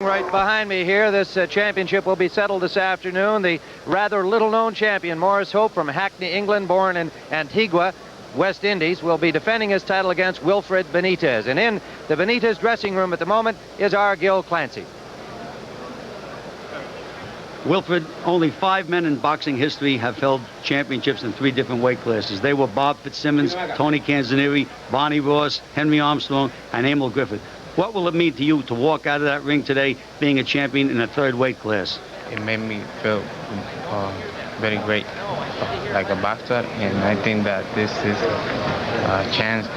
Right behind me here, this championship will be settled this afternoon. The rather little-known champion, Maurice Hope from Hackney, England, born in Antigua, West Indies, will be defending his title against Wilfred Benitez. And in the Benitez dressing room at the moment is our Gil Clancy. Wilfred, only 5 men in boxing history have held championships in 3 different weight classes. They were Bob Fitzsimmons, Tony Canzonieri, Bonnie Ross, Henry Armstrong, and Emil Griffith. What will it mean to you to walk out of that ring today being a champion in a 3rd weight class? It made me feel very great, like a boxer, and I think that this is a chance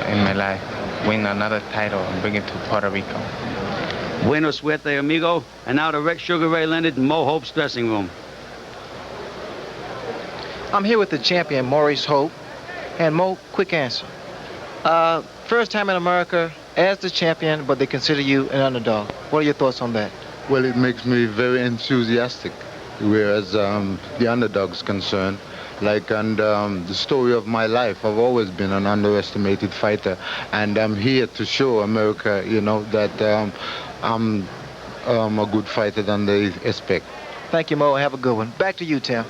in my life, win another title and bring it to Puerto Rico. Buenos suerte, amigo. And now to Sugar Ray Leonard in Mo Hope's dressing room. I'm here with the champion, Maurice Hope. And Mo, quick answer. First time in America as the champion, but they consider you an underdog. What are your thoughts on that? Well, it makes me very enthusiastic, whereas the underdog's concerned. The story of my life, I've always been an underestimated fighter, and I'm here to show America, you know, that I'm a good fighter than they expect. Thank you, Mo. Have a good one. Back to you, Tim.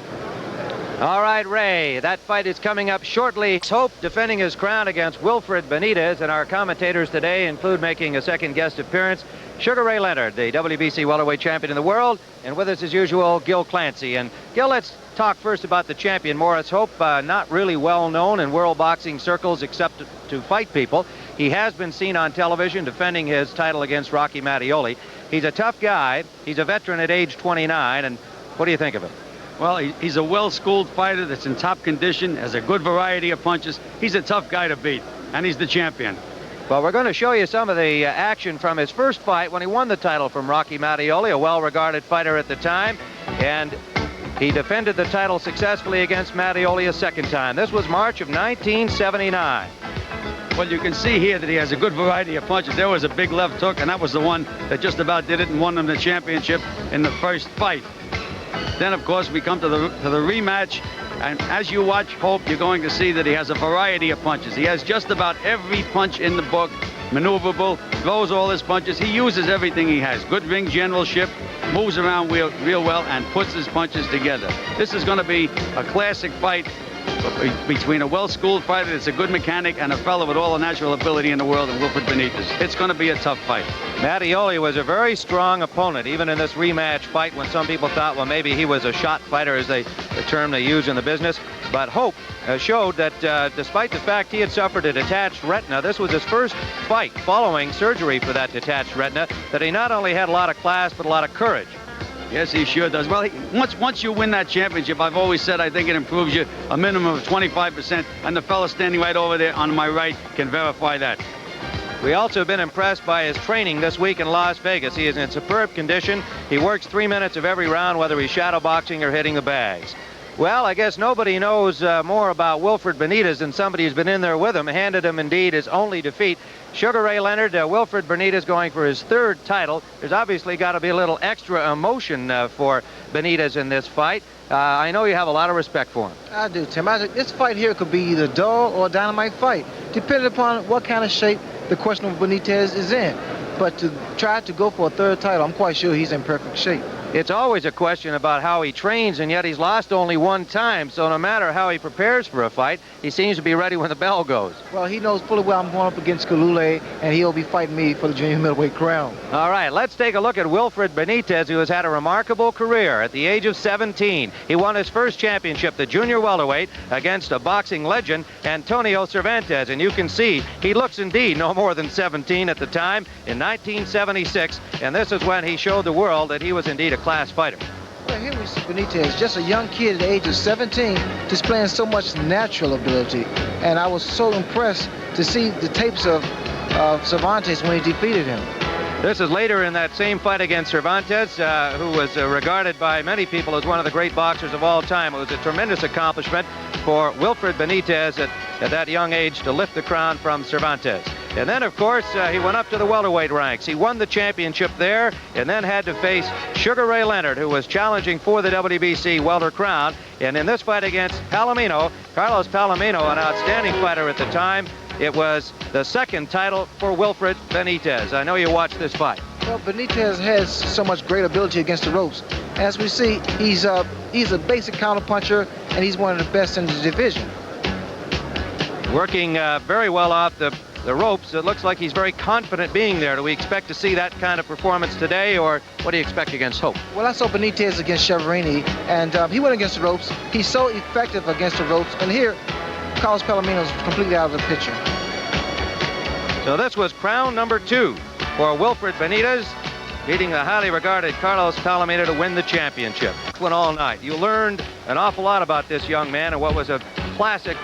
All right, Ray, that fight is coming up shortly. Hope defending his crown against Wilfred Benitez, and our commentators today include making a second guest appearance, Sugar Ray Leonard, the WBC welterweight champion in the world, and with us as usual, Gil Clancy. And Gil, let's talk first about the champion, Maurice Hope, not really well known in world boxing circles except to fight people. He has been seen on television defending his title against Rocky Mattioli. He's a tough guy. He's a veteran at age 29, and what do you think of him? Well, he's a well-schooled fighter that's in top condition, has a good variety of punches. He's a tough guy to beat, and he's the champion. Well, we're going to show you some of the action from his first fight when he won the title from Rocky Mattioli, a well-regarded fighter at the time, and he defended the title successfully against Mattioli a second time. This was March of 1979. Well, you can see here that he has a good variety of punches. There was a big left hook, and that was the one that just about did it and won him the championship in the first fight. Then, of course, we come to the rematch, and as you watch Hope, you're going to see that he has a variety of punches. He has just about every punch in the book, maneuverable, throws all his punches. He uses everything he has. Good ring generalship, moves around real well, and puts his punches together. This is going to be a classic fight between a well-schooled fighter that's a good mechanic and a fellow with all the natural ability in the world, and Wilfred Benitez. It's going to be a tough fight. Mattioli was a very strong opponent, even in this rematch fight when some people thought, well, maybe he was a shot fighter, as the term they use in the business. But Hope showed that despite the fact he had suffered a detached retina, this was his first fight following surgery for that detached retina, that he not only had a lot of class, but a lot of courage. Yes, he sure does. Well, once you win that championship, I've always said I think it improves you a minimum of 25%, and the fellow standing right over there on my right can verify that. We also have been impressed by his training this week in Las Vegas. He is in superb condition. He works 3 minutes of every round, whether he's shadow boxing or hitting the bags. Well, I guess nobody knows more about Wilfred Benitez than somebody who's been in there with him, handed him indeed his only defeat. Sugar Ray Leonard, Wilfred Benitez going for his 3rd title. There's obviously got to be a little extra emotion for Benitez in this fight. I know you have a lot of respect for him. I do, Tim. This fight here could be either dull or a dynamite fight, depending upon what kind of shape the questionable Benitez is in. But to try to go for a 3rd title, I'm quite sure he's in perfect shape. It's always a question about how he trains, and yet he's lost only 1 time. So no matter how he prepares for a fight, he seems to be ready when the bell goes. Well, he knows fully well I'm going up against Kalule, and he'll be fighting me for the junior middleweight crown. All right, let's take a look at Wilfred Benitez, who has had a remarkable career. At the age of 17, he won his first championship, the junior welterweight, against a boxing legend, Antonio Cervantes. And you can see he looks indeed no more than 17 at the time in 1976. And this is when he showed the world that he was indeed a class fighter. Well, here we see Benitez, just a young kid at the age of 17, displaying so much natural ability. And I was so impressed to see the tapes of Cervantes when he defeated him. This is later in that same fight against Cervantes, who was regarded by many people as one of the great boxers of all time. It was a tremendous accomplishment for Wilfred Benitez at that young age to lift the crown from Cervantes. And then, of course, he went up to the welterweight ranks. He won the championship there and then had to face Sugar Ray Leonard, who was challenging for the WBC welter crown. And in this fight against Palomino, Carlos Palomino, an outstanding fighter at the time, it was the 2nd title for Wilfred Benitez. I know you watched this fight. Well, Benitez has so much great ability against the ropes. As we see, he's a basic counterpuncher, and he's one of the best in the division. Working very well off the ropes. It looks like he's very confident being there. Do we expect to see that kind of performance today, or what do you expect against Hope? Well, I saw Benitez against Chiaverini, and he went against the ropes. He's so effective against the ropes, and here, Carlos Palomino's completely out of the picture. So this was crown number 2 for Wilfred Benitez, beating the highly regarded Carlos Palomino to win the championship. Went all night. You learned an awful lot about this young man and what was a classic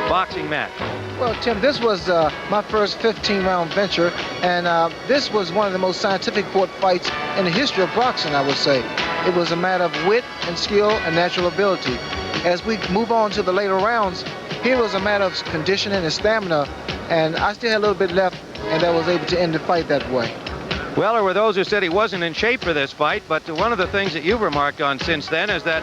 boxing match. Well, Tim, this was my first 15-round venture, and this was one of the most scientific fought fights in the history of boxing, I would say. It was a matter of wit and skill and natural ability. As we move on to the later rounds, here was a matter of conditioning and stamina, and I still had a little bit left, and I was able to end the fight that way. Well, there were those who said he wasn't in shape for this fight, but one of the things that you've remarked on since then is that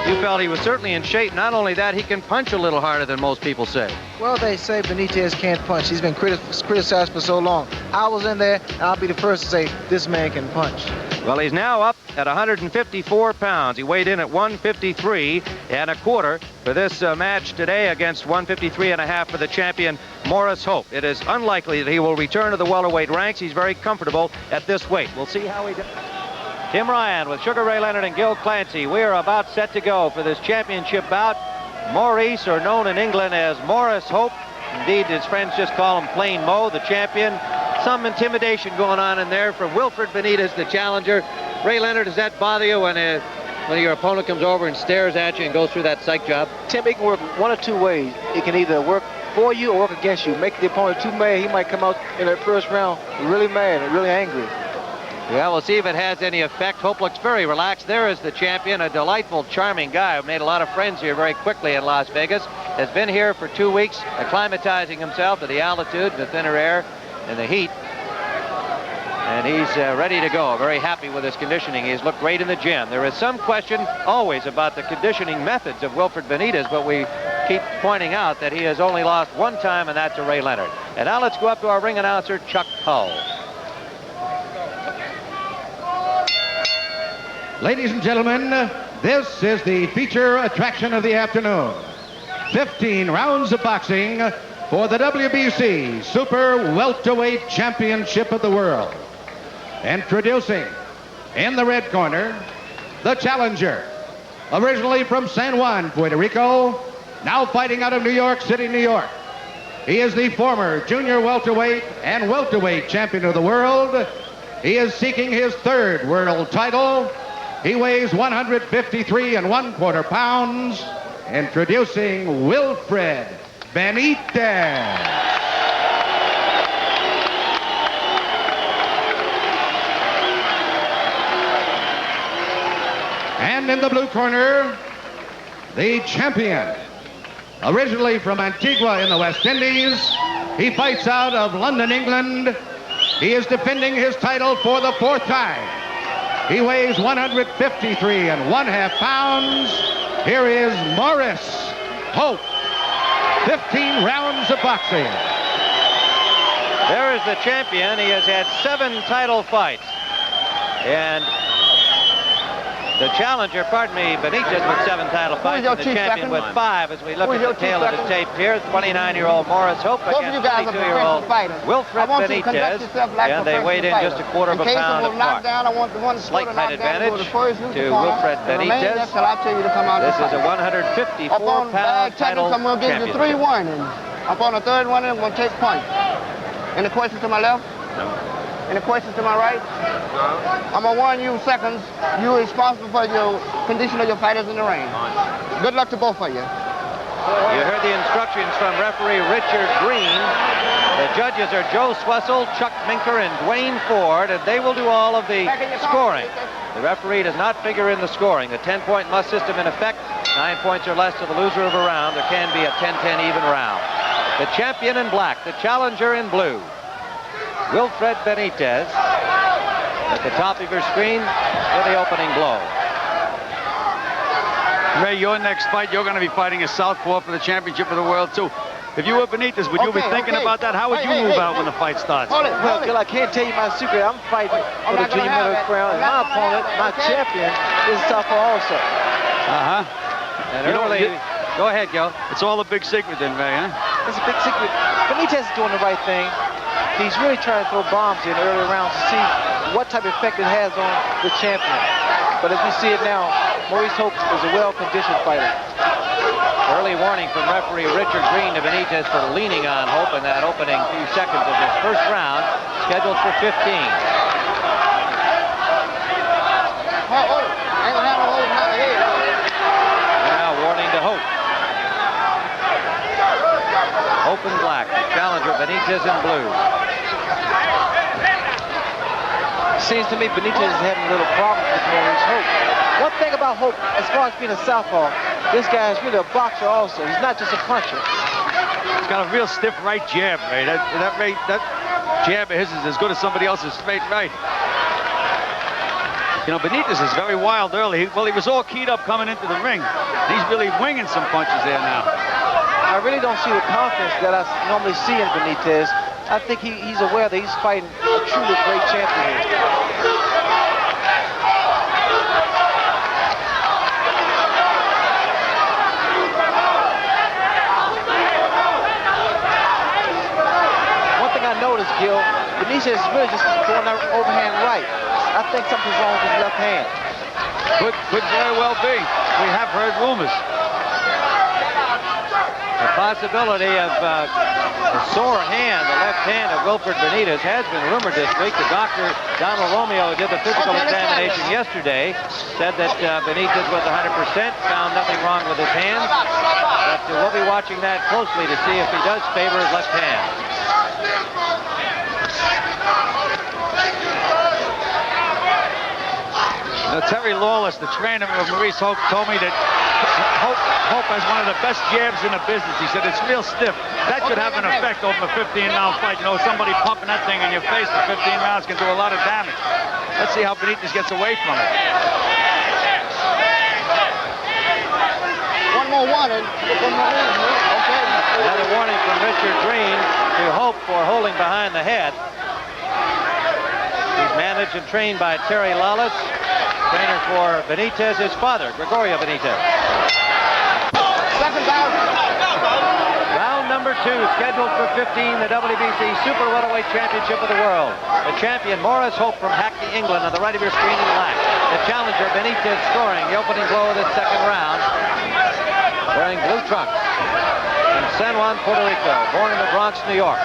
you felt he was certainly in shape. Not only that, he can punch a little harder than most people say. Well, they say Benitez can't punch. He's been criticized for so long. I was in there, and I'll be the first to say this man can punch. Well, he's now up at 154 pounds. He weighed in at 153 and a quarter for this match today against 153 and a half for the champion, Maurice Hope. It is unlikely that he will return to the welterweight ranks. He's very comfortable at this weight. We'll see how he does. Tim Ryan with Sugar Ray Leonard and Gil Clancy. We are about set to go for this championship bout. Maurice, or known in England as Maurice Hope. Indeed, his friends just call him Plain Mo, the champion. Some intimidation going on in there from Wilfred Benitez, the challenger. Ray Leonard, does that bother you when your opponent comes over and stares at you and goes through that psych job? Tim, it can work one of two ways. It can either work for you or work against you. Make the opponent too mad. He might come out in that first round really mad and really angry. Yeah, we'll see if it has any effect. Hope looks very relaxed. There is the champion, a delightful, charming guy who made a lot of friends here very quickly in Las Vegas. Has been here for 2 weeks, acclimatizing himself to the altitude, the thinner air, and the heat. And he's ready to go. Very happy with his conditioning. He's looked great in the gym. There is some question always about the conditioning methods of Wilfred Benitez, but we keep pointing out that he has only lost one time, and that's to Ray Leonard. And now let's go up to our ring announcer, Chuck Hull. Ladies and gentlemen, this is the feature attraction of the afternoon. 15 rounds of boxing for the WBC Super Welterweight Championship of the World. Introducing, in the red corner, the challenger. Originally from San Juan, Puerto Rico, now fighting out of New York City, New York. He is the former junior welterweight and welterweight champion of the world. He is seeking his third world title. He weighs 153 1/4 pounds. Introducing Wilfred Benitez. And in the blue corner, the champion. Originally from Antigua in the West Indies, he fights out of London, England. He is defending his title for the 4th time. He weighs 153 1/2 pounds. Here is Maurice Hope. 15 rounds of boxing. There is the champion. He has had 7 title fights. And the challenger, pardon me, Benitez with 7 title fights, and the champion with 5 as we look at the tail of the tape here. 29-year-old Maurice Hope against 22-year-old Wilfred Benitez. And they weighed in just 1/4 of a pound apart. Slight height advantage to Wilfred Benitez. This is a 154-pound title championship. 3-1, and up on the third one, I'm going to take point. Any questions to my left? No. Any questions to my right? I'm going to warn you seconds. You're responsible for your condition of your fighters in the ring. Good luck to both of you. You heard the instructions from referee Richard Green. The judges are Joe Swessel, Chuck Minker, and Dwayne Ford, and they will do all of the scoring. The referee does not figure in the scoring. The 10-point must system in effect. 9 points or less to the loser of a round. There can be a 10-10 even round. The champion in black, the challenger in blue, Wilfred Benitez, at the top of your screen for the opening blow. Ray, your next fight, you're going to be fighting a southpaw for the championship of the world, too. If you were Benitez, would you be thinking about that? How would you move out when the fight starts? Well, Gil, I can't tell you my secret. I'm fighting for the junior middleweight crown, and my opponent, my champion, is southpaw also. And early, go ahead, Gil. It's all a big secret then, Ray, huh? It's a big secret. Benitez is doing the right thing. He's really trying to throw bombs in early rounds to see what type of effect it has on the champion. But as we see it now, Maurice Hope is a well-conditioned fighter. Early warning from referee Richard Green to Benitez for leaning on Hope in that opening few seconds of this first round, scheduled for 15. Now warning to Hope. Hope in black, challenger Benitez in blue. Seems to me Benitez is having a little problem with Maurice Hope. One thing about Hope, as far as being a southpaw, this guy is really a boxer also. He's not just a puncher. He's got a real stiff right jab, Ray. That jab of his is as good as somebody else's straight right. You know, Benitez is very wild early. Well, he was all keyed up coming into the ring. He's really winging some punches there now. I really don't see the confidence that I normally see in Benitez. I think he's aware that he's fighting a truly great champion here. One thing I noticed, Gil, Benitez is really just throwing that overhand right. I think something's wrong with his left hand. Could very well be. We have heard rumors. The possibility of a sore hand, the left hand of Wilfred Benitez, has been rumored this week. The doctor, Donald Romeo, who did the physical examination yesterday, said that Benitez was 100%, found nothing wrong with his hand. But we'll be watching that closely to see if he does favor his left hand. Now, Terry Lawless, the trainer of Maurice Hope, told me that Hope has one of the best jabs in the business. He said it's real stiff. That should have an effect over a 15-round fight. You know, somebody pumping that thing in your face for 15 rounds can do a lot of damage. Let's see how Benitez gets away from it. One more warning. Okay. Another warning from Richard Green to Hope for holding behind the head. He's managed and trained by Terry Lawless. Trainer for Benitez, his father, Gregorio Benitez. Round number 2, scheduled for 15, the WBC Super Welterweight Championship of the World. The champion, Maurice Hope from Hackney, England, on the right of your screen in black. The challenger, Benitez, scoring the opening blow of this second round, wearing blue trunks. From San Juan, Puerto Rico, born in the Bronx, New York.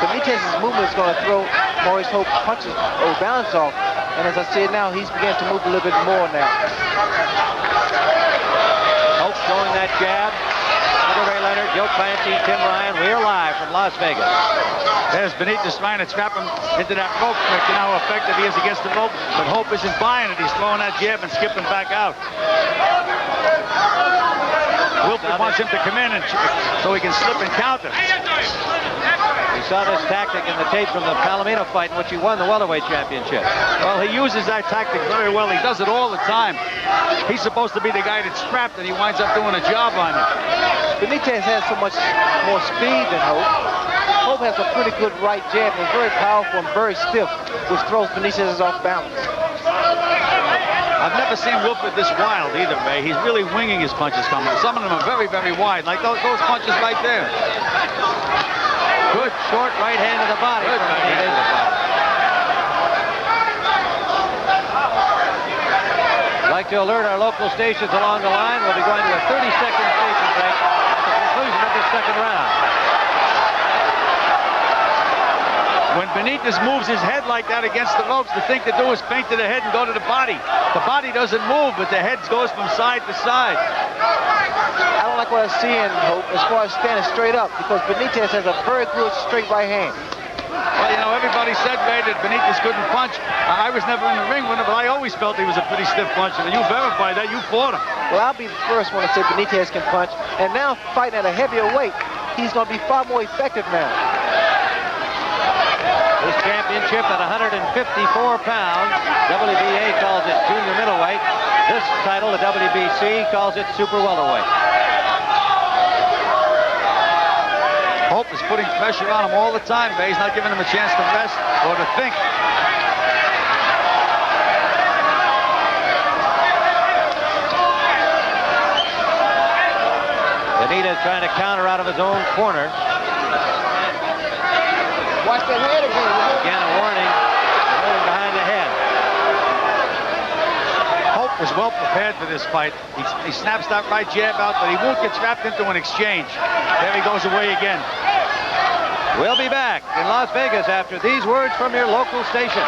Benitez's movement is going to throw Maurice Hope punches or balance off. And as I see it now, he's beginning to move a little bit more now. Hope showing that jab. Ray Leonard, Joe Clancy, Tim Ryan. We're live from Las Vegas. There's Benitez trying to trap him into that rope trick. You know how effective he is against the rope. But Hope isn't buying it. He's throwing that jab and skipping back out. Wilfred wants him to come in and so he can slip and counter. We saw this tactic in the tape from the Palomino fight in which he won the welterweight championship. Well, he uses that tactic very well. He does it all the time. He's supposed to be the guy that's strapped, and he winds up doing a job on it. Benitez has so much more speed than Hope. Hope has a pretty good right jab, and it's very powerful and very stiff, which throws Benitez off balance. I've never seen Wilfred this wild either, Ray. He's really winging his punches coming. Some of them are very, very wide, like those punches right there. Good short right hand to the body. Good right hand to the body. I'd like to alert our local stations along the line. We'll be going to a 30-second station break at the conclusion of this second round. When Benitez moves his head like that against the ropes, the thing to do is feint to the head and go to the body. The body doesn't move, but the head goes from side to side. I don't like what I see in Hope as far as standing straight up, because Benitez has a very good straight right hand. Well, you know, everybody said, Ray, that Benitez couldn't punch. I was never in the ring with him, but I always felt he was a pretty stiff puncher. And you verified that. You fought him. Well, I'll be the first one to say Benitez can punch. And now, fighting at a heavier weight, he's going to be far more effective now. This championship at 154 pounds, WBA calls it junior middleweight. This title, the WBC, calls it super welterweight. Hope is putting pressure on him all the time, but he's not giving him a chance to rest or to think. Benitez trying to counter out of his own corner. Watch that head again. Again, a warning. Holding behind the head. Hope was well prepared for this fight. He snaps that right jab out, but he won't get trapped into an exchange. There he goes away again. We'll be back in Las Vegas after these words from your local station.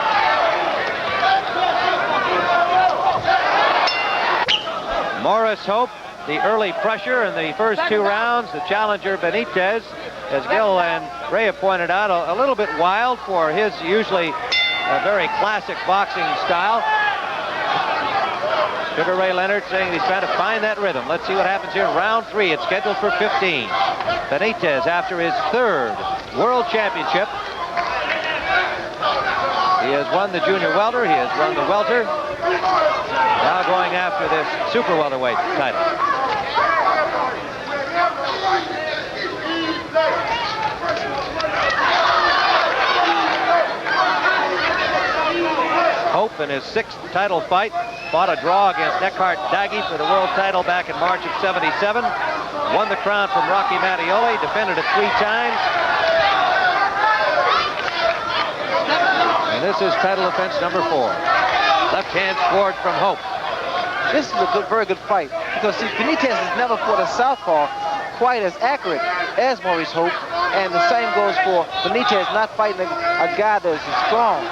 Maurice Hope, the early pressure in the first 2 rounds. The challenger Benitez, as Gil and Ray have pointed out, a little bit wild for his usually very classic boxing style. Sugar Ray Leonard saying he's trying to find that rhythm. Let's see what happens here in round 3. It's scheduled for 15. Benitez, after his 3rd World Championship. He has won the junior welter. He has won the welter. Now going after this super welterweight title. Hope in his 6th title fight fought a draw against Eckhart Daggy for the world title back in March of '77. Won the crown from Rocky Mattioli, defended it 3 times. And this is title offense number 4. Left hand scored from Hope. This is a very good fight because see, Benitez has never fought a southpaw quite as accurate as Maurice Hope, and the same goes for Benitez not fighting a guy that's strong.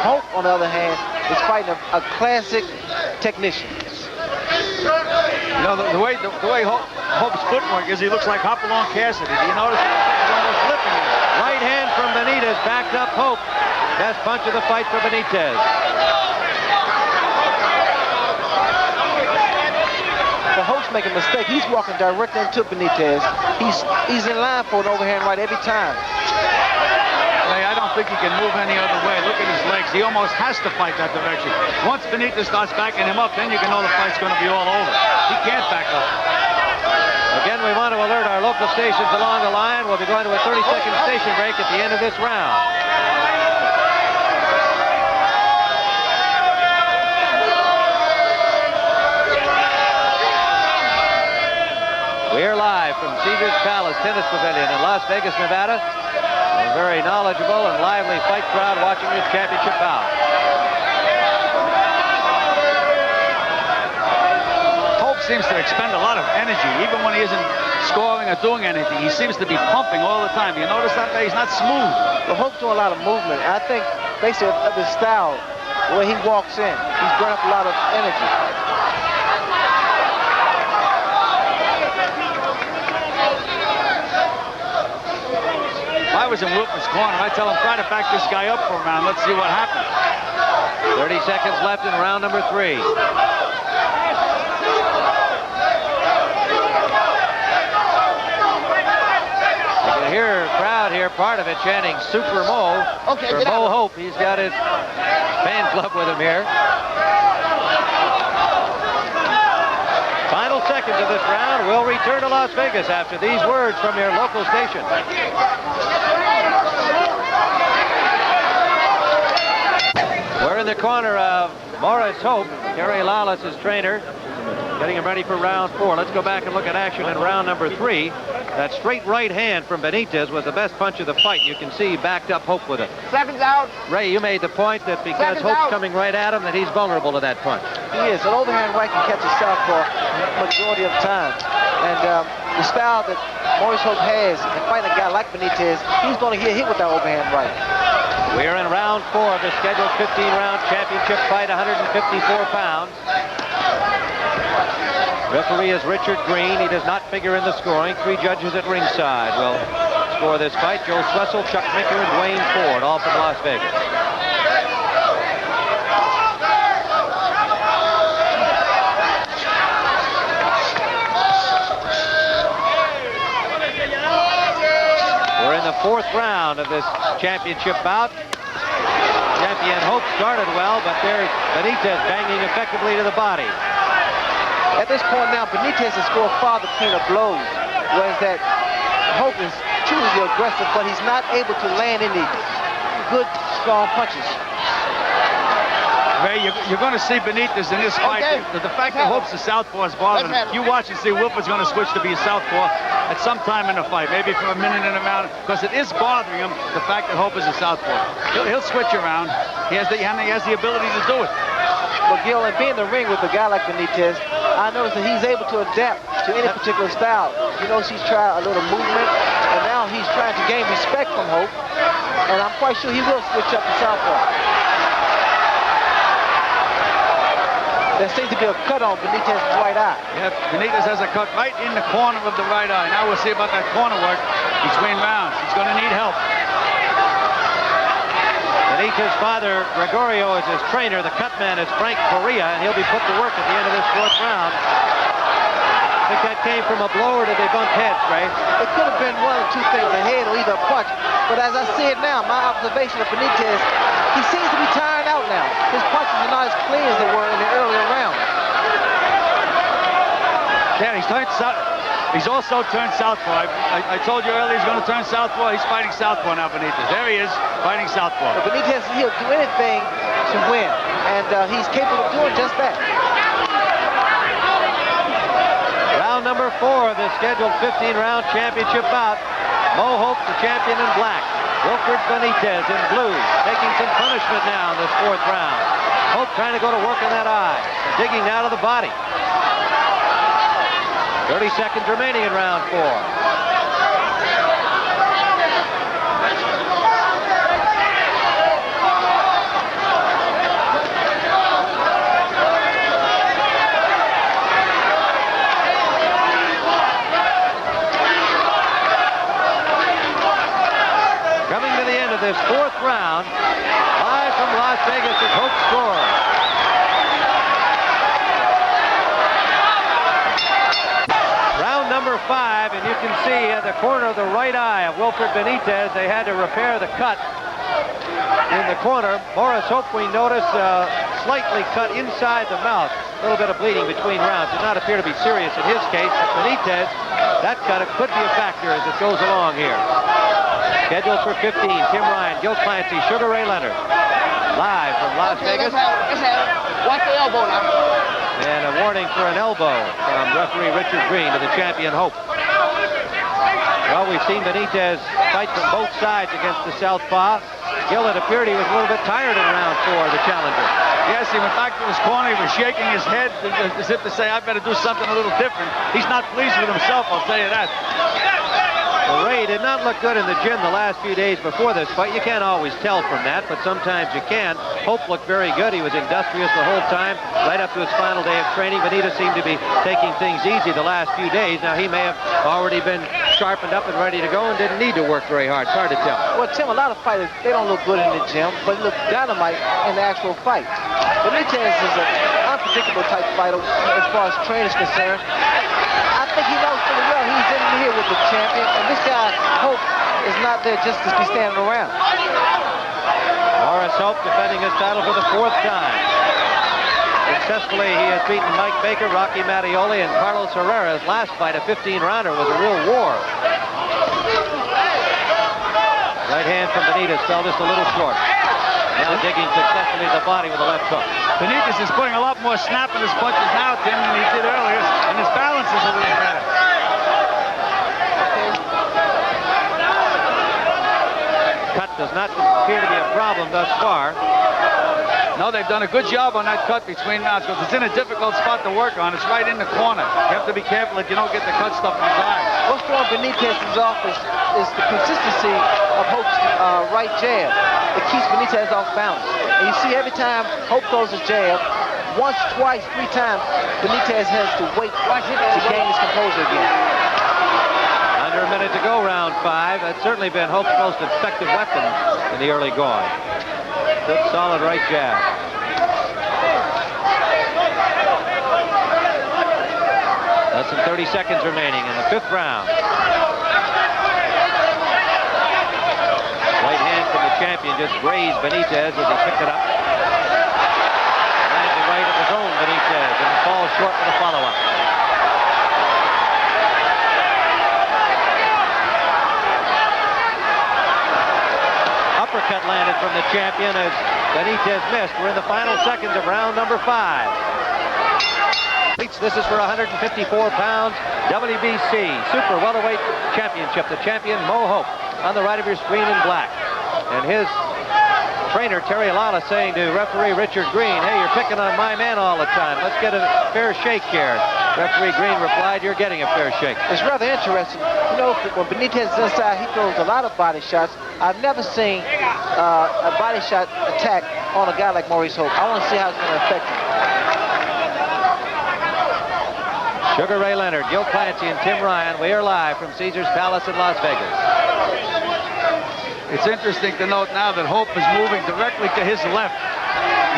Hope, on the other hand, is fighting a classic technician. You know, the way Hope's footwork is, he looks like Hopalong Cassidy. Do you notice he's almost flipping it? Right hand from Benitez backed up Hope. Best punch of the fight for Benitez. But Hope's making a mistake. He's walking directly into Benitez. He's in line for an overhand right every time. Hey, I don't think he can move any other way. Look at his legs. He almost has to fight that direction. Once Benitez starts backing him up, then you can know the fight's going to be all over. He can't back up. Again, we want to alert our local stations along the line. We'll be going to a 30-second station break at the end of this round. We're live from Caesars Palace Tennis Pavilion in Las Vegas, Nevada. A very knowledgeable and lively fight crowd watching this championship bout. Hope seems to expend a lot of energy, even when he isn't scoring or doing anything. He seems to be pumping all the time. You notice that? He's not smooth. But Hope's doing a lot of movement. I think, basically, of his style, the way he walks in, he's burning up a lot of energy. If I was in Wilfred's corner, I'd tell him, try to back this guy up for a round. Let's see what happens. 30 seconds left in round number 3. You can hear a crowd here, part of it, chanting Super Mo for Mo Hope. He's got his fan club with him here. Final seconds of this round. We'll return to Las Vegas after these words from your local station. We're in the corner of Maurice Hope, Gary Lawless, his trainer, getting him ready for round 4. Let's go back and look at action in round number 3. That straight right hand from Benitez was the best punch of the fight. You can see he backed up Hope with it. Seconds out. Ray, you made the point that because Seconds Hope's out. coming right at him, that he's vulnerable to that punch. He is. An overhand right can catch a southpaw majority of time. And the style that Maurice Hope has in fighting a guy like Benitez, he's going to get hit with that overhand right. We are in round 4 of the scheduled 15-round championship fight, 154 pounds. Referee is Richard Green. He does not figure in the scoring. 3 judges at ringside will score this fight. Joe Swessel, Chuck Minker, and Dwayne Ford, all from Las Vegas. We're in the 4th round of this championship bout. Champion Hope started well, but there's Benitez banging effectively to the body. At this point now, Benitez has scored far the cleaner blows, whereas that Hope is truly aggressive, but he's not able to land any good, strong punches. Ray, you're going to see Benitez in this fight. Okay. The fact that Hope's a southpaw is bothering him. You watch and see Wilfred's going to switch to be a southpaw at some time in the fight, maybe for a minute and a round, because it is bothering him, the fact that Hope is a southpaw. He'll switch around. He has the ability to do it. But Gil, and being in the ring with a guy like Benitez, I noticed that he's able to adapt to any particular style. You notice he's tried a little movement, and now he's trying to gain respect from Hope, and I'm quite sure he will switch up to southpaw. There seems to be a cut on Benitez's right eye. Yeah, Benitez has a cut right in the corner of the right eye. Now we'll see about that corner work between rounds. He's going to need help. Benitez's father, Gregorio, is his trainer. The cut man is Frank Correa, and he'll be put to work at the end of this fourth round. I think that came from a blow, or did they bump heads, Ray? It could have been one of two things, a head or either a punch. But as I see it now, my observation of Benitez, he seems to be tired out now. His punches are not as clean as they were in the earlier round. Yeah, he's also turned southpaw. I told you earlier he's going to turn southpaw. He's fighting southpaw now, Benitez. There he is, fighting southpaw. But Benitez, he'll do anything to win, and he's capable of doing just that. Round number 4 of the scheduled 15-round championship bout. Mo Hope, the champion in black. Wilfred Benitez in blue, taking some punishment now in this fourth round. Hope trying to go to work on that eye, digging now to the body. 30 seconds remaining in round 4. Coming to the end of this fourth round, live from Las Vegas is Hope scores. Round number 5, and you can see at the corner of the right eye of Wilfred Benitez, they had to repair the cut in the corner. Maurice Hope, we notice, slightly cut inside the mouth. A little bit of bleeding between rounds. Did not appear to be serious in his case, but Benitez, that cut could be a factor as it goes along here. Scheduled for 15, Tim Ryan, Gil Clancy, Sugar Ray Leonard. Live from Las Vegas. Watch the elbow now. And a warning for an elbow from referee Richard Green to the champion Hope. Well, we've seen Benitez fight from both sides against the southpaw. Gil, it appeared he was a little bit tired in round 4, the challenger. Yes, he went back to his corner. He was shaking his head as if to say, I better do something a little different. He's not pleased with himself, I'll tell you that. Well, Ray did not look good in the gym the last few days before this fight. You can't always tell from that, but sometimes you can. Hope looked very good. He was industrious the whole time, right up to his final day of training. Benitez seemed to be taking things easy the last few days. Now, he may have already been sharpened up and ready to go and didn't need to work very hard. It's hard to tell. Well, Tim, a lot of fighters, they don't look good in the gym, but look dynamite in the actual fight. Benitez is an unpredictable type fighter as far as training is concerned. I think he knows pretty well he's in here with the champion, and this guy, Hope, is not there just to be standing around. Maurice Hope defending his title for the 4th time. Successfully, he has beaten Mike Baker, Rocky Mattioli, and Carlos Herrera's last fight, a 15-rounder, was a real war. Right hand from Benitez fell just a little short. Now digging successfully the body with a left hook. Benitez is putting a lot more snap in his punches now, Tim, than he did earlier, and his balance is a little better. Cut does not appear to be a problem thus far. No, they've done a good job on that cut between rounds because it's in a difficult spot to work on. It's right in the corner. You have to be careful that you don't get the cut stuff in his eye. What's throwing Benitez's off is the consistency of Hope's right jab. It keeps Benitez off balance. And you see every time Hope throws his jab, once, twice, 3 times, Benitez has to wait to gain his composure again. Under a minute to go, round 5. That's certainly been Hope's most effective weapon in the early going. Good, solid right jab. Less than 30 seconds remaining in the 5th round. Right hand from the champion just grazed Benitez as he picked it up. Lands the right of his own Benitez and falls short for the follow-up. the champion as Benitez missed. We're in the final seconds of round number 5. This is for 154 pounds WBC Super Welterweight Championship. The champion, Mo Hope, on the right of your screen in black. And his trainer, Terry Lala, saying to referee Richard Green, hey, you're picking on my man all the time. Let's get a fair shake here. Referee Green replied, you're getting a fair shake. It's rather interesting. You know, when Benitez is inside, he throws a lot of body shots. I've never seen a body shot attack on a guy like Maurice Hope. I want to see how it's going to affect him. Sugar Ray Leonard, Gil Clancy, and Tim Ryan. We are live from Caesars Palace in Las Vegas. It's interesting to note now that Hope is moving directly to his left.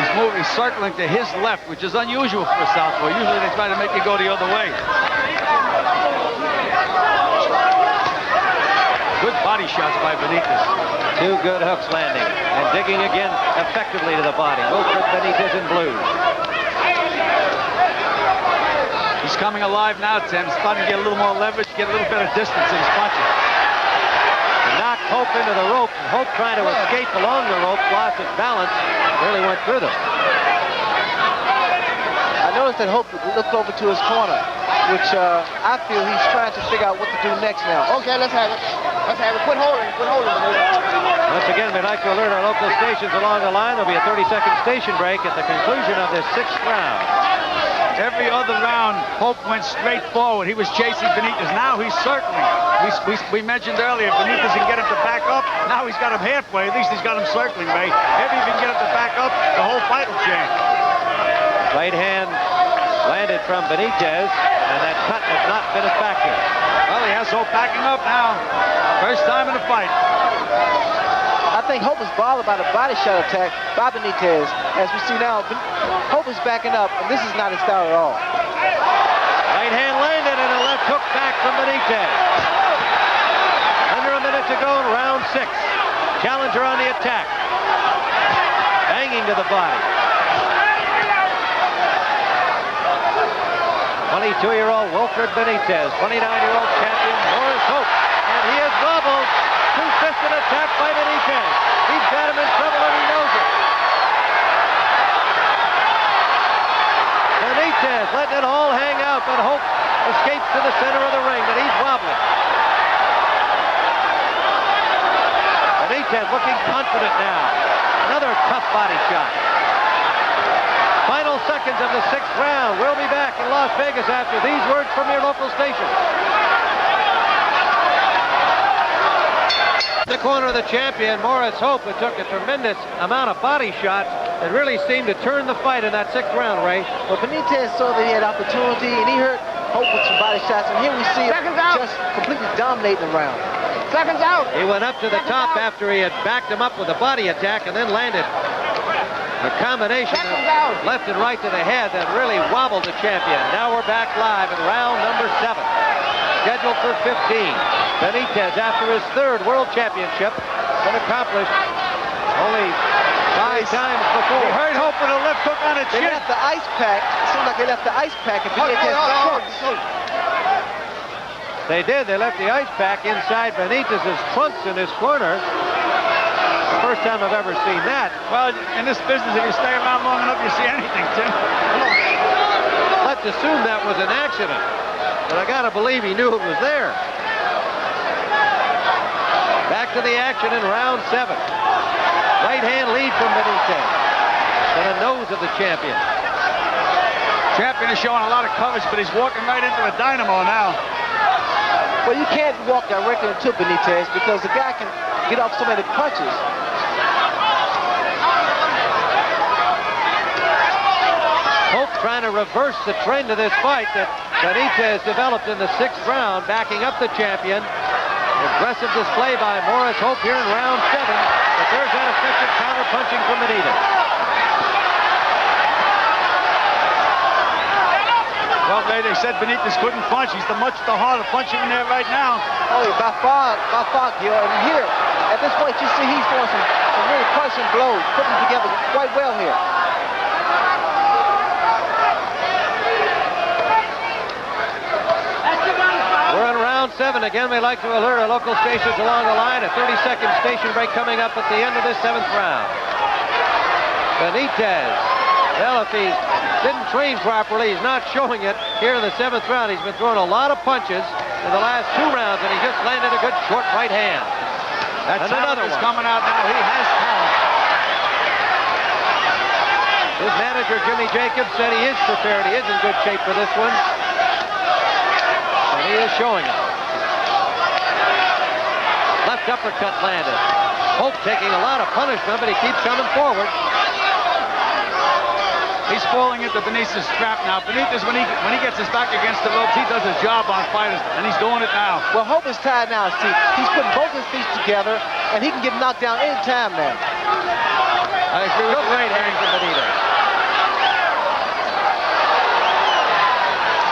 He's circling to his left, which is unusual for a southpaw. Usually they try to make you go the other way. Good body shots by Benitez. 2 good hooks landing and digging again effectively to the body. Wilfred Benitez in blue. He's coming alive now, Tim. He's starting to get a little more leverage, get a little better distance in his punches. Knocked Hope into the rope. Hope trying to escape along the rope, lost his balance, really went through them. I noticed that Hope looked over to his corner, which I feel he's trying to figure out what to do next now. Okay, let's have it. Let's have it. Quit holding. Quit holding. Once again, we'd like to alert our local stations along the line. There'll be a 30-second station break at the conclusion of this 6th round. Every other round, Hope went straight forward. He was chasing Benitez. Now he's circling. We mentioned earlier, Benitez can get him to back up. Now he's got him halfway. At least he's got him circling, Ray. If he can get him to back up, the whole fight will change. Right hand landed from Benitez, and that cut has not been a factor. Well, he has Hope backing up now. First time in the fight. I think Hope is bothered by the body shot attack by Benitez. As we see now, Hope is backing up, and this is not his style at all. Right hand landed and a left hook back from Benitez. Under a minute to go in round 6. Challenger on the attack. Banging to the body. 22-year-old Wilfred Benitez, 29-year-old champion Maurice Hope, and he is wobbled. Two-fisted attack by Benitez. He's got him in trouble and he knows it. Benitez letting it all hang out, but Hope escapes to the center of the ring, and he's wobbling. Benitez looking confident now. Another tough body shot. Final seconds of the 6th round. We'll be back in Las Vegas after these words from your local station. The corner of the champion, Maurice Hope, who took a tremendous amount of body shots that really seemed to turn the fight in that 6th round, Ray. Well, Benitez saw that he had opportunity, and he hurt Hope with some body shots, and here we see him just completely dominating the round. Seconds out. He went up to the top after he had backed him up with a body attack and then landed a combination of left and right to the head that really wobbled the champion. Now we're back live in round number 7. Scheduled for 15. Benitez, after his 3rd world championship, been accomplished only 5 times before. He hurt Hope with a left hook on the chin. They left the ice pack. It seems like they left the ice pack in Benitez's trunks. They did. They left the ice pack inside Benitez's trunks in his corner. The first time I've ever seen that. Well, in this business, if you stay around long enough, you see anything, Tim. Let's assume that was an accident. But I gotta believe he knew it was there. Back to the action in round 7. Right hand lead from Benitez to the nose of the champion. Champion is showing a lot of courage, but he's walking right into a dynamo now. Well, you can't walk directly into Benitez because the guy can get off so many punches. Hope trying to reverse the trend of this fight that Benitez developed in the 6th round, backing up the champion. Aggressive display by Maurice Hope here in round 7, but there's that effective counter-punching from Benitez. Well, they said Benitez couldn't punch. He's the harder puncher in there right now. Oh, yeah, by far, Gil. And here, at this point, you see he's doing some really punching blows, putting them together quite well here. We're in round 7 11. Again, we like to alert our local stations along the line. A 30-second station break coming up at the end of this 7th round. Benitez. Well, if he didn't train properly, he's not showing it here in the 7th round. He's been throwing a lot of punches in the last 2 rounds, and he just landed a good short right hand. That's another one coming out now. He has talent. His manager, Jimmy Jacobs, said he is prepared. He is in good shape for this one. And he is showing it. Left uppercut landed. Hope taking a lot of punishment, but he keeps coming forward. He's falling into Benitez's trap now. Benitez, when he gets his back against the ropes, he does his job on fighters, and he's doing it now. Well, Hope is tired now, Steve. He's putting both his feet together, and he can get knocked down any time now. I agree with right hand from Benitez.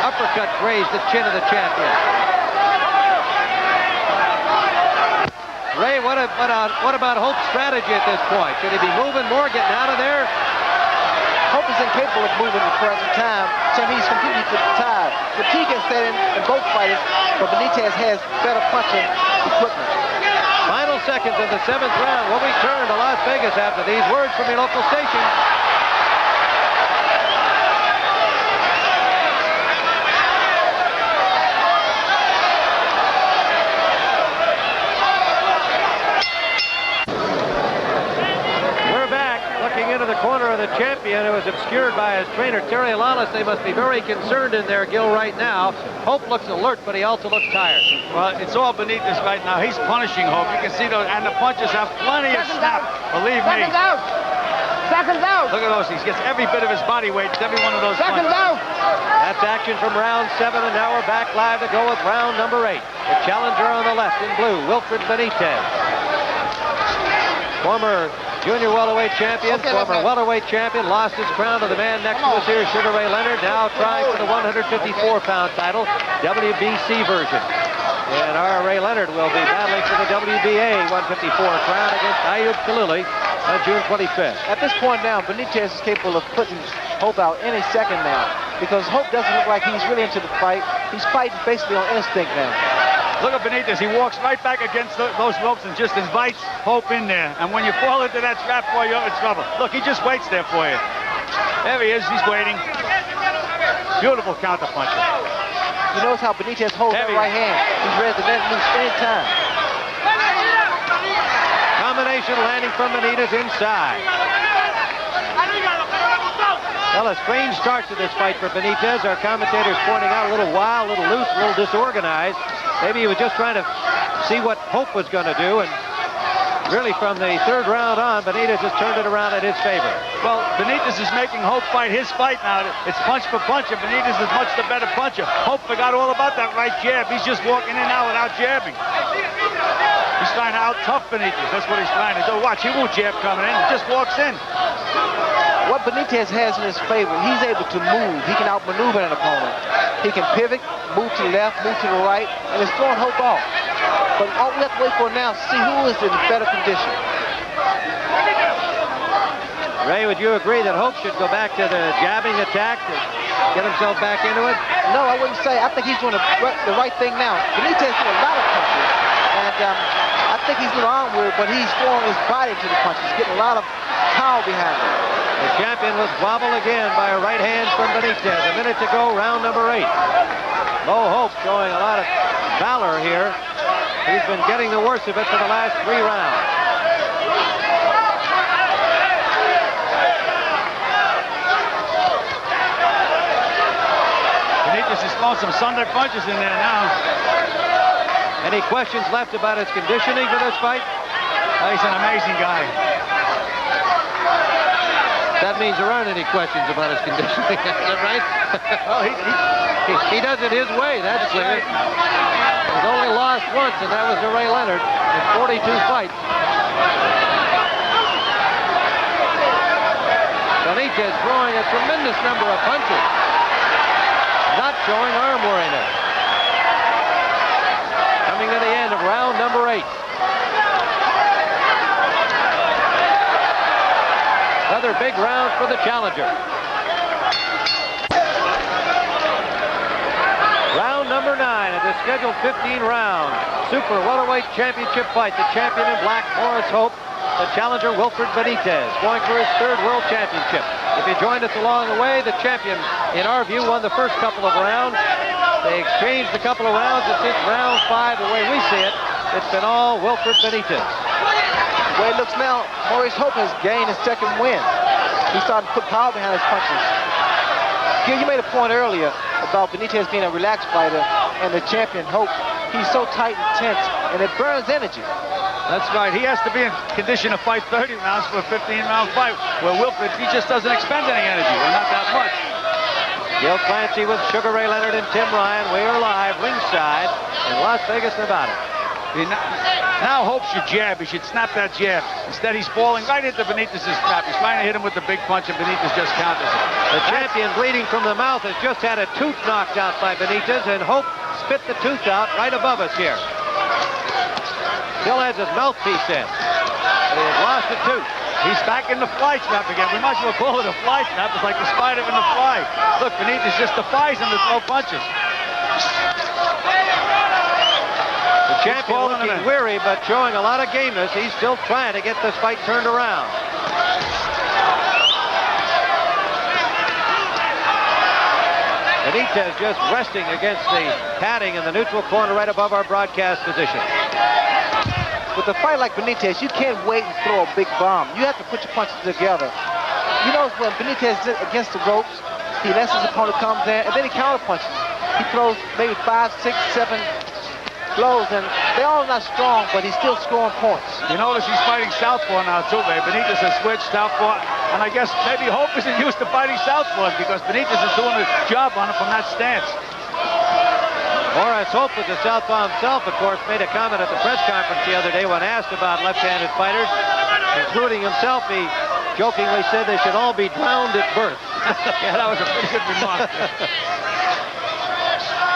Uppercut grazed the chin of the champion. Ray, what about Hope's strategy at this point? Should he be moving more, getting out of there? Hope is incapable of moving at the present time, so he's completely tired. Fatigue has set in both fighters, but Benitez has better punching equipment. Final seconds of the 7th round. We'll return to Las Vegas after these words from your local station. Into the corner of the champion, who was obscured by his trainer, Terry Lawless. They must be very concerned in there, Gil, right now. Hope looks alert, but he also looks tired. Well, it's all Benitez right now. He's punishing Hope. You can see those, and the punches have plenty of snap. Believe me. Seconds out. Seconds out. Look at those. He gets every bit of his body weight to every one of those Seconds punches. out. That's action from round 7, and now we're back live to go with round number 8. The challenger on the left in blue, Wilfred Benitez. Former junior welterweight champion, former welterweight champion, lost his crown to the man next to us here, Sugar Ray Leonard, now trying for the 154-pound title, WBC version. And our Ray Leonard will be battling for the WBA 154 crown against Ayub Khalili on June 25th. At this point now, Benitez is capable of putting Hope out any second now, because Hope doesn't look like he's really into the fight. He's fighting basically on instinct now. Look at Benitez. He walks right back against those ropes and just invites Hope in there. And when you fall into that trap, boy, you're in trouble. Look, he just waits there for you. There he is. He's waiting. Beautiful counterpuncher. He knows how Benitez holds that right hand. He's ready to let it loose any time. Combination landing from Benitez inside. Well, a strange start to this fight for Benitez. Our commentators pointing out a little wild, a little loose, a little disorganized. Maybe he was just trying to see what Hope was going to do, and really from the 3rd round on, Benitez has turned it around in his favor. Well, Benitez is making Hope fight his fight now. It's punch for punch, and Benitez is much the better puncher. Hope forgot all about that right jab. He's just walking in now without jabbing. He's trying to out-tough Benitez. That's what he's trying to do. Watch, he won't jab coming in. He just walks in. What Benitez has in his favor, he's able to move. He can outmaneuver an opponent. He can pivot, move to the left, move to the right, and it's throwing Hope off. But all we have to wait for now is to see who is in better condition. Ray, would you agree that Hope should go back to the jabbing attack to get himself back into it? No, I wouldn't say. I think he's doing the right thing now. Benitez doing a lot of punches, and I think he's doing arm work, but he's throwing his body to the punches, getting a lot of power behind him. The champion was wobbled again by a right hand from Benitez. A minute to go, round number 8. Bo Hope showing a lot of valor here. He's been getting the worst of it for the last 3 rounds. Benitez is throwing some Sunday punches in there now. Any questions left about his conditioning for this fight? He's an amazing guy. That means there aren't any questions about his conditioning, is that right? Well, he does it his way, that's clear. He's only lost once, and that was to Ray Leonard in 42 fights. Benitez throwing a tremendous number of punches, not showing arm weariness. Coming to the end of round number 8. Another big round for the challenger. Round number number 9 of the scheduled 15-round Super Welterweight Championship fight. The champion in black, Maurice Hope. The challenger, Wilfred Benitez, going for his 3rd world championship. If you joined us along the way, the champion, in our view, won the first couple of rounds. They exchanged a couple of rounds, and since round 5, the way we see it, it's been all Wilfred Benitez. The way it looks now, Maurice Hope has gained his 2nd win. He started to put power behind his punches. Gil, you made a point earlier about Benitez being a relaxed fighter, and the champion, Hope, he's so tight and tense, and it burns energy. That's right. He has to be in condition to fight 30 rounds for a 15-round fight, where Wilfred, he just doesn't expend any energy, or not that much. Gil Clancy with Sugar Ray Leonard and Tim Ryan. We are live ringside in Las Vegas, Nevada. Now Hope should jab. He should snap that jab. Instead, he's falling right into Benitez's trap. He's trying to hit him with the big punch, and Benitez just counters it. The champion, bleeding from the mouth, has just had a tooth knocked out by Benitez, and Hope spit the tooth out right above us here. Still has his mouthpiece in, but he has lost a tooth. He's back in the fly trap again. We might as well call it a fly trap. It's like the spider in the fly. Look, Benitez just defies him to throw punches. The champion looking weary, but showing a lot of gameness. He's still trying to get this fight turned around. Benitez just resting against the padding in the neutral corner right above our broadcast position. With a fight like Benitez, you can't wait and throw a big bomb. You have to put your punches together. You know, when Benitez is against the ropes, he lets his opponent come there, and then he counter punches. He throws maybe 5, 6, 7 blows, and they're all not strong, but he's still scoring points. You notice he's fighting southpaw now, too, babe. Benitez has switched southpaw, and I guess maybe Hope isn't used to fighting southpaws because Benitez is doing a job on him from that stance. Maurice Hope, with the southpaw himself, of course, made a comment at the press conference the other day when asked about left-handed fighters, including himself. He jokingly said they should all be drowned at birth. Yeah, that was a pretty good remark.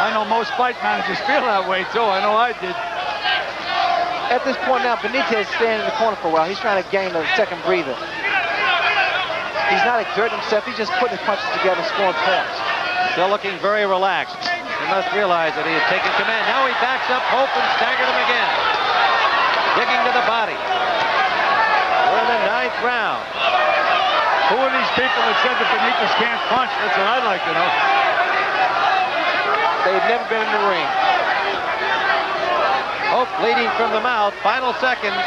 I know most fight managers feel that way, too. I know I did. At this point now, Benitez is staying in the corner for a while. He's trying to gain a second breather. He's not exerting himself. He's just putting his punches together, scoring points. Still looking very relaxed. He must realize that he has taken command. Now he backs up Hope and staggered him again. Digging to the body. We're in the 9th round. Who are these people that said that Benitez can't punch? That's what I'd like to know. They've never been in the ring. Hope bleeding from the mouth. Final seconds.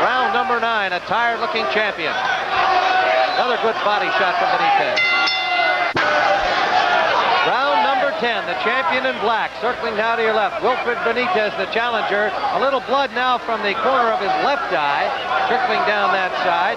Round number 9. A tired-looking champion. Another good body shot from Benitez. Round number 10, the champion in black, circling now to your left. Wilfred Benitez, the challenger. A little blood now from the corner of his left eye, trickling down that side.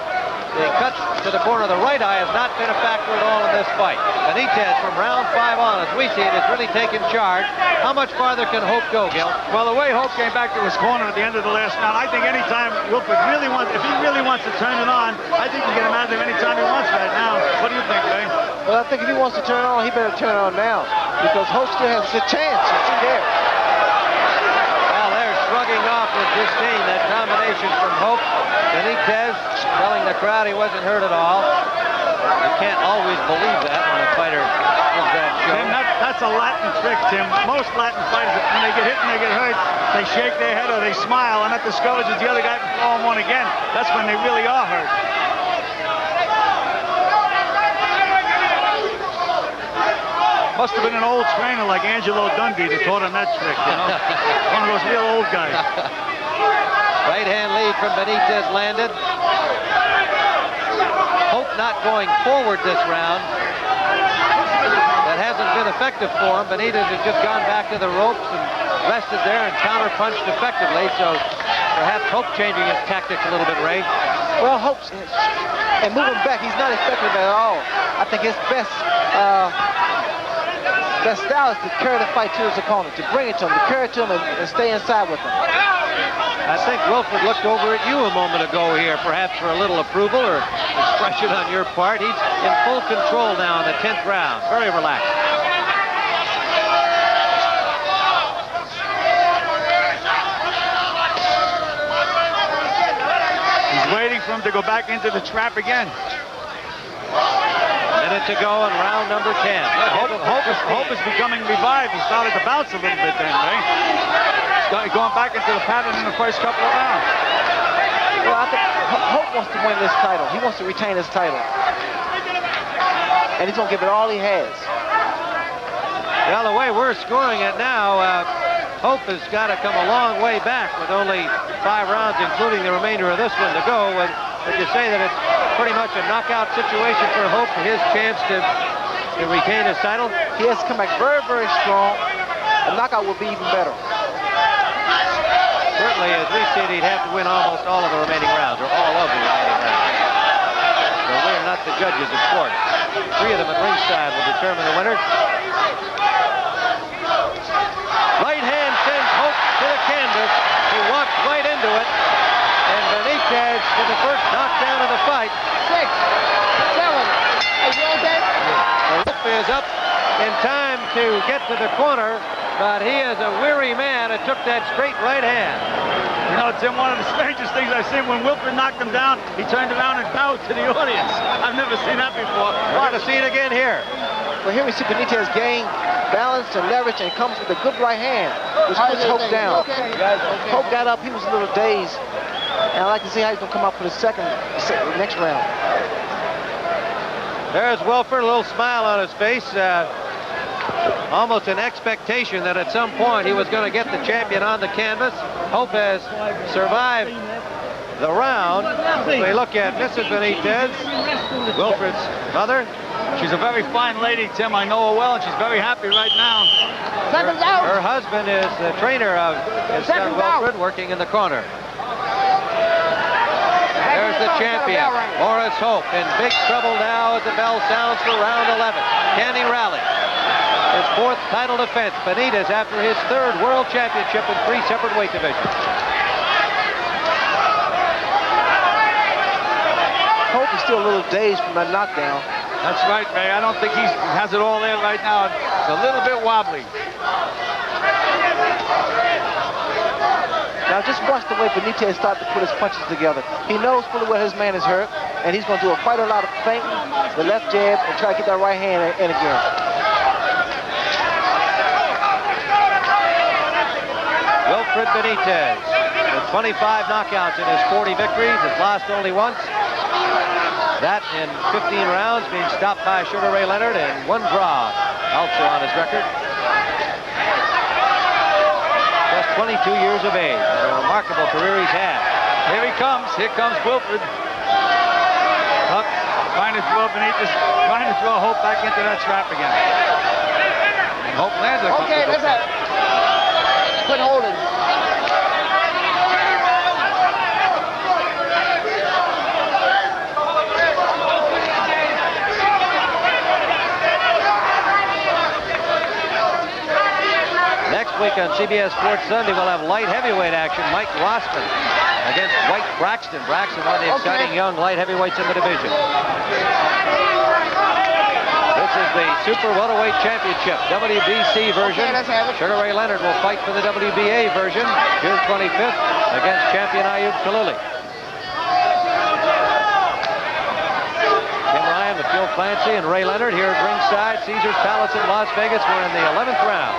The cut to the corner of the right eye has not been a factor at all in this fight. Benitez, from round 5 on, as we see it, has really taken charge. How much farther can Hope go, Gil? Well, the way Hope came back to his corner at the end of the last round, I think anytime Wilfred really wants, if he really wants to turn it on, I think he can get him out of there anytime he wants right now. What do you think, Ray? Well, I think if he wants to turn it on, he better turn it on now, because Hope still has a chance. You see there. Well, they're shrugging off with disdain that combination from Hope. Benitez telling the crowd he wasn't hurt at all. You can't always believe that when a fighter gives that show. Tim, that's a Latin trick, Tim. Most Latin fighters, when they get hit and they get hurt, they shake their head or they smile, and that discourages the other guy from throwing one again. That's when they really are hurt. Must have been an old trainer like Angelo Dundee that taught him that trick, you know? One of those real old guys. Right hand lead from Benitez landed. Hope not going forward this round. That hasn't been effective for him. Benitez has just gone back to the ropes and rested there and counter-punched effectively, so perhaps Hope changing his tactics a little bit, Ray. Well, Hope's, and moving back, he's not effective at all. I think his best style is to carry the fight to his opponent, to bring it to him, to carry it to him and stay inside with him. I think Wilfred looked over at you a moment ago here, perhaps for a little approval or expression on your part. He's in full control now in the 10th round. Very relaxed. He's waiting for him to go back into the trap again. Minute minute to go in round number 10. Hope is becoming revived. He started to bounce a little bit then, right? He's going back into the pattern in the first couple of rounds. Well, I think Hope wants to win this title. He wants to retain his title. And he's going to give it all he has. Well, the way we're scoring it now, Hope has got to come a long way back with only 5 rounds, including the remainder of this one to go. Would you say that it's pretty much a knockout situation for Hope, his chance to retain his title? He has to come back very, very strong. A knockout would be even better. Certainly, as we see it, he'd have to win almost all of the remaining rounds, or all of the remaining rounds. So we're not the judges, of course. 3 of them at ringside will determine the winner. Right hand sends Hope to the canvas. He walks right into it. And Benitez for the first knockdown of the fight. 6, 7. Are you okay? Hope is up in time to get to the corner, but he is a weary man. It took that straight right hand. You know, Tim, one of the strangest things I've seen, when Wilfred knocked him down, he turned around and bowed to the audience. I've never seen that before. We're going to see it again here. Well, here we see Benitez gain balance and leverage, and comes with a good right hand, which puts Hope down. Okay. Hope got up. He was a little dazed. And I'd like to see how he's going to come out for the next round. There's Wilfred, a little smile on his face. Almost an expectation that at some point he was going to get the champion on the canvas. Hope has survived the round. If we look at Mrs. Benitez, Wilfred's mother. She's a very fine lady, Tim. I know her well, and she's very happy right now. Seconds out. Her husband is the trainer of his son Wilfred, working in the corner. There's the champion, Maurice Hope, in big trouble now as the bell sounds for round 11. Can he rally? His 4th title defense. Benitez after his 3rd world championship in 3 separate weight divisions. Hope is still a little dazed from that knockdown. That's right, Ray. I don't think he has it all there right now. It's a little bit wobbly. Now just watch the way Benitez started to put his punches together. He knows fully well his man is hurt, and he's going to do quite a lot of feinting, the left jab, and try to get that right hand in again. Wilfred Benitez with 25 knockouts in his 40 victories, has lost only once. That in 15 rounds, being stopped by Sugar Ray Leonard, and 1 draw also on his record. Just 22 years of age. A remarkable career he's had. Here he comes. Here comes Wilfred. Up, trying to throw Benitez, trying to throw Hope back into that trap again. And Hope lands a couple. Okay, that's it. Quit holding. Next week on CBS Sports Sunday, we'll have light heavyweight action. Mike Rossman against White Braxton. Braxton, one of the exciting young light heavyweights in the division. This is the Super Welterweight Championship, WBC version. Okay, let's have it. Sugar Ray Leonard will fight for the WBA version, June 25th, against champion Ayub Khalili. Tim Ryan with Joe Clancy and Ray Leonard here at ringside, Caesars Palace in Las Vegas. We're in the 11th round.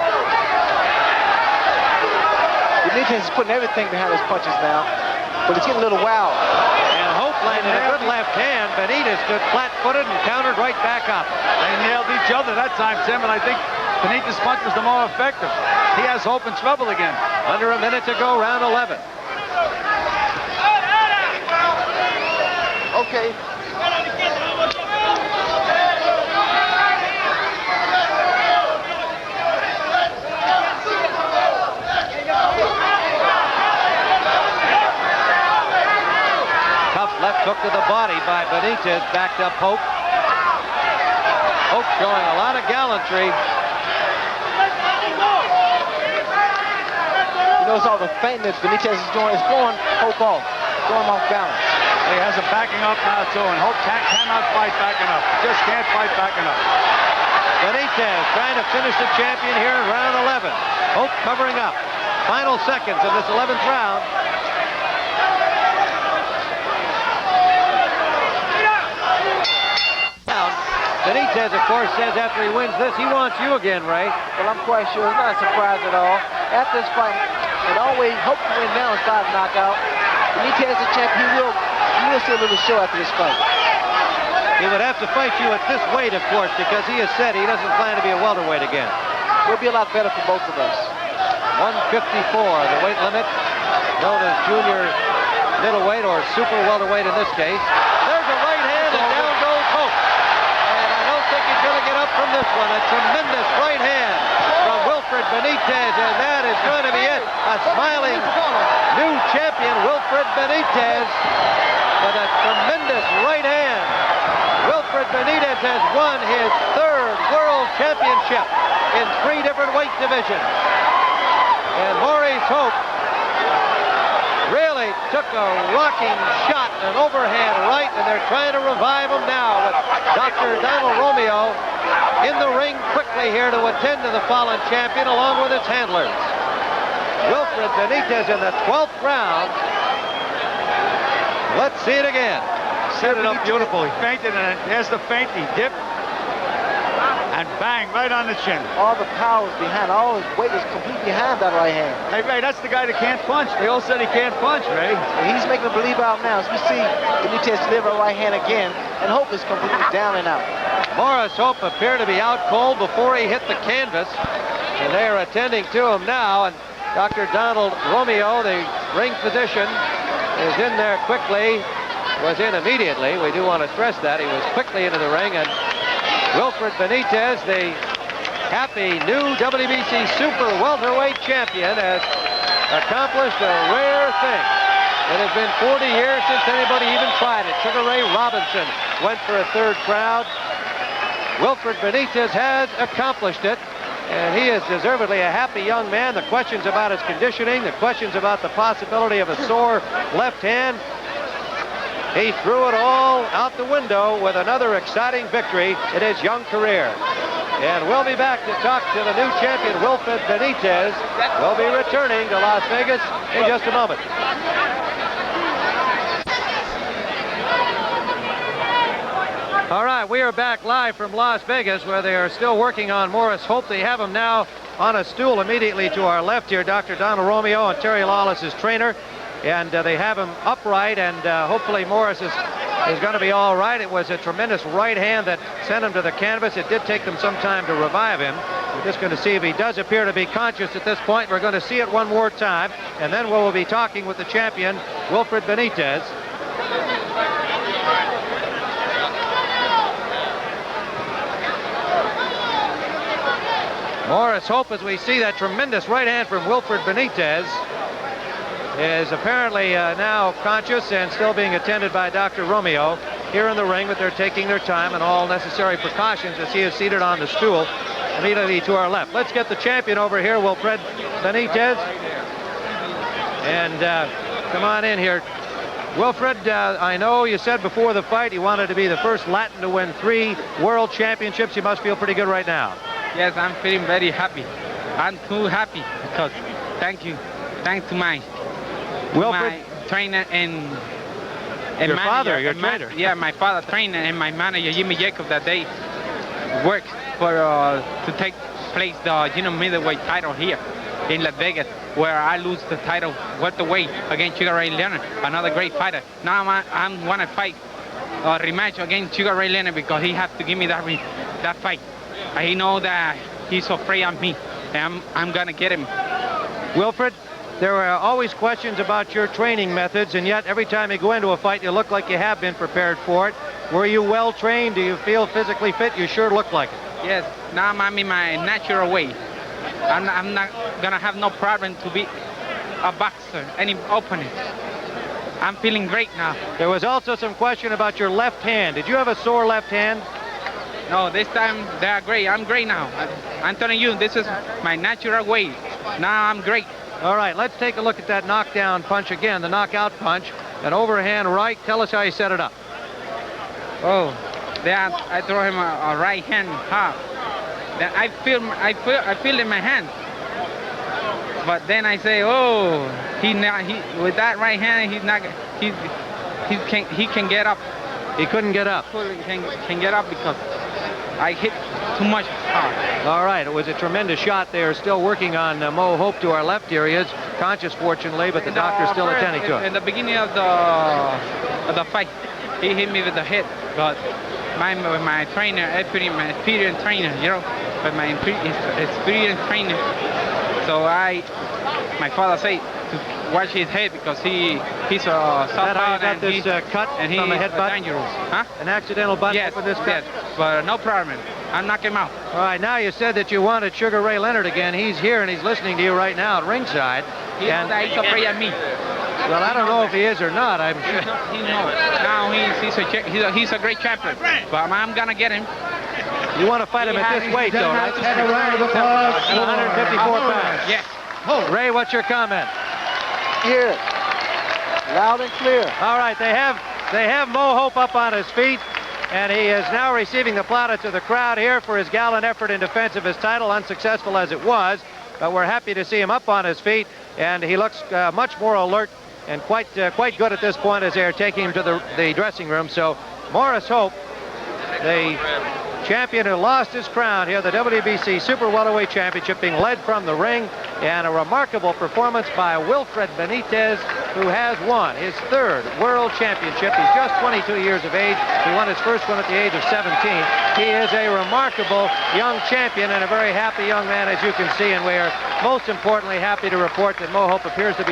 Benitez is putting everything behind his punches now, but it's getting a little wild. And Hope landed a good left hand. Benitez stood flat-footed and countered right back up. They nailed each other that time, Tim, and I think Benitez's punch was the more effective. He has Hope in trouble again. Under a minute to go, round 11. Okay. Left hook to the body by Benitez, backed up Hope. Hope showing a lot of gallantry. You notice all the feinting that Benitez is doing. It's throwing Hope off, throwing him off balance. He has him backing up now, too, and Hope cannot fight backing up. Just can't fight backing up. Benitez trying to finish the champion here in round 11. Hope covering up. Final seconds of this 11th round. Benitez, of course, says after he wins this, he wants you again, Ray. Well, I'm quite sure it's not a surprise at all. After this fight, and always hope to win now and start knockout. Benitez is champ. He will see a little show after this fight. He would have to fight you at this weight, of course, because he has said he doesn't plan to be a welterweight again. It'll be a lot better for both of us. 154, the weight limit, known as junior middleweight or super welterweight in this case. There's a right hand and down goes Hope. And I don't think he's going to get up from this one. A tremendous right hand from Wilfred Benitez, and that is going to be it. A smiling new champion, Wilfred Benitez, with a tremendous right hand. Wilfred Benitez has won his 3rd world championship in 3 different weight divisions. And Maurice Hope really took a rocking shot, an overhand right, and they're trying to revive him now with Dr. Donald Romeo in the ring quickly here to attend to the fallen champion along with his handlers. Wilfred Benitez in the 12th round. Let's see it again. Set it up beautiful. He feinted, and there's the feint. He dipped, and bang, right on the chin. All the power is behind. All his weight is completely behind that right hand. Hey, Ray, that's the guy that can't punch. They all said he can't punch, Ray. And he's making them believe out now. As we see Benitez deliver a right hand again, and Hope is completely down and out. Maurice Hope appeared to be out cold before he hit the canvas, and they are attending to him now. And Dr. Donald Romeo, the ring physician, is in there quickly. Was in immediately. We do want to stress that. He was quickly into the ring, and Wilfred Benitez, the happy new WBC Super Welterweight Champion, has accomplished a rare thing. It has been 40 years since anybody even tried it. Sugar Ray Robinson went for a 3rd crowd. Wilfred Benitez has accomplished it, and he is deservedly a happy young man. The questions about his conditioning, the questions about the possibility of a sore left hand, he threw it all out the window with another exciting victory in his young career. And we'll be back to talk to the new champion, Wilfred Benitez. We'll be returning to Las Vegas in just a moment. All right, we are back live from Las Vegas, where they are still working on Maurice Hope. They have him now on a stool immediately to our left here, Dr. Donald Romeo and Terry Lawless, his trainer. And they have him upright, and hopefully Maurice is going to be all right. It was a tremendous right hand that sent him to the canvas. It did take them some time to revive him. We're just going to see if he does appear to be conscious at this point. We're going to see it one more time, and then we'll be talking with the champion, Wilfred Benitez. Maurice Hope, as we see that tremendous right hand from Wilfred Benitez, is apparently now conscious and still being attended by Dr. Romeo here in the ring, but they're taking their time and all necessary precautions as he is seated on the stool immediately to our left. Let's get the champion over here, Wilfred Benitez. And come on in here. Wilfred, I know you said before the fight you wanted to be the first Latin to win 3 world championships. You must feel pretty good right now. Yes, I'm feeling very happy. I'm too happy because thanks to my trainer and your manager, father, your trainer. Yeah, my father, trainer, and my manager, Jimmy Jacob, that they worked for to take place the middleweight title here in Las Vegas, where I lose the title welterweight against Sugar Ray Leonard, another great fighter. Now I want to fight a rematch against Sugar Ray Leonard because he has to give me that fight. He knows that he's afraid of me, and I'm gonna get him. Wilfred, there are always questions about your training methods, and yet every time you go into a fight, you look like you have been prepared for it. Were you well trained? Do you feel physically fit? You sure look like it. Yes, now I'm in my natural way. I'm not gonna have no problem to be a boxer, any opponent. I'm feeling great now. There was also some question about your left hand. Did you have a sore left hand? No, this time they are great. I'm great now. I'm telling you, this is my natural way. Now I'm great. All right, let's take a look at that knockdown punch again, the knockout punch. An overhand right. Tell us how you set it up. Oh, then I throw him a right hand half. Then I feel in my hand. But then I say, oh, he with that right hand, he can get up. He couldn't get up. He can get up because I hit too much hard. All right, it was a tremendous shot. They are still working on Mo Hope to our left here. He is conscious, fortunately, but the doctor's still attending to him. In the beginning of the fight, he hit me with the head, but my trainer, my experienced trainer, you know, but my experienced trainer. So my father said to watch his head because he's a southpaw and he's cut and from a headbutt? dangerous. Huh? An accidental butt Yes, for this cut? yes, but no problem. I'll knock him out. All right, now you said that you wanted Sugar Ray Leonard again. He's here and he's listening to you right now at ringside. He's afraid of me. Well, I don't know if he is or not. I'm sure. He knows. Now he's a great champion, but I'm gonna get him. You want to fight him at this weight, though, right? And a round of applause At 154 pounds. Yes. Ray, what's your comment? Here, loud and clear. All right, they have Mo Hope up on his feet, and he is now receiving the plaudits of the crowd here for his gallant effort in defense of his title, unsuccessful as it was. But we're happy to see him up on his feet, and he looks much more alert and quite good at this point as they are taking him to the dressing room. So Maurice Hope, the champion who lost his crown here, the WBC Super Welterweight Championship, being led from the ring, and a remarkable performance by Wilfred Benitez, who has won his third world championship. He's just 22 years of age. He won his first one at the age of 17. He is a remarkable young champion and a very happy young man, as you can see, and we are most importantly happy to report that Mo Hope appears to be